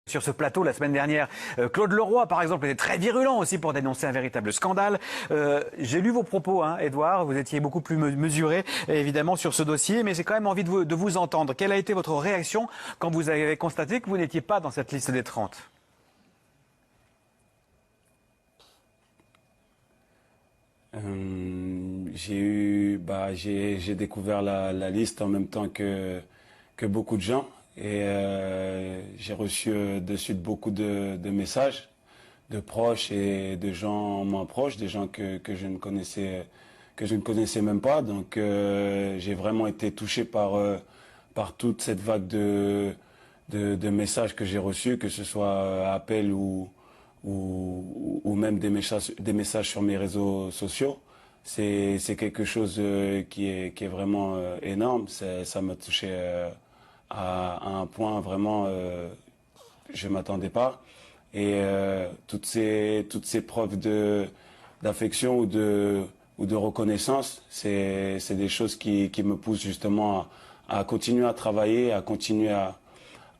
Sur ce plateau la semaine dernière, Claude Leroy, par exemple, était très virulent aussi pour dénoncer un véritable scandale. J'ai lu vos propos, Edouard, vous étiez beaucoup plus mesuré, évidemment, sur ce dossier, mais j'ai quand même envie de vous entendre. Quelle a été votre réaction quand vous avez constaté que vous n'étiez pas dans cette liste des 30 ? J'ai découvert la liste en même temps que beaucoup de gens et j'ai reçu de suite beaucoup de messages de proches et de gens moins proches, des gens que je ne connaissais même pas. Donc j'ai vraiment été touché par toute cette vague de messages que j'ai reçus, que ce soit appels ou même des messages sur mes réseaux sociaux. C'est quelque chose qui est vraiment énorme. Ça m'a touché à un point vraiment je m'attendais pas. Et toutes ces preuves d'affection ou de reconnaissance, c'est des choses qui me poussent justement à continuer à travailler, à continuer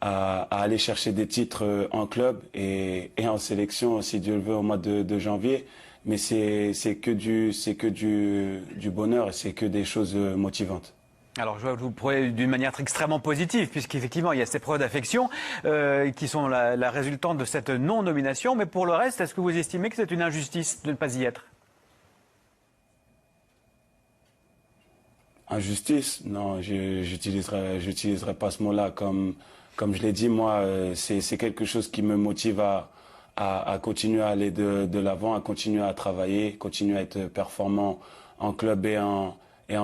à aller chercher des titres en club et en sélection, si Dieu le veut, au mois de janvier. Mais c'est que du bonheur et c'est que des choses motivantes. Alors, je vois que vous prenez d'une manière extrêmement positive, puisqu'effectivement, il y a ces preuves d'affection qui sont la résultante de cette non-nomination. Mais pour le reste, est-ce que vous estimez que c'est une injustice de ne pas y être ? Injustice? Non, j'utiliserai pas ce mot-là. Comme je l'ai dit, moi, c'est quelque chose qui me motive à continuer à aller de l'avant, à continuer à travailler, continuer à être performant en club et en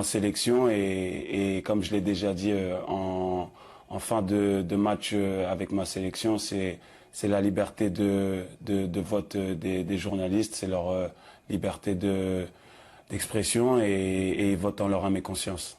sélection. Et comme je l'ai déjà dit en fin de match avec ma sélection, c'est la liberté de vote des journalistes, c'est leur liberté d'expression et votent en leur âme et conscience.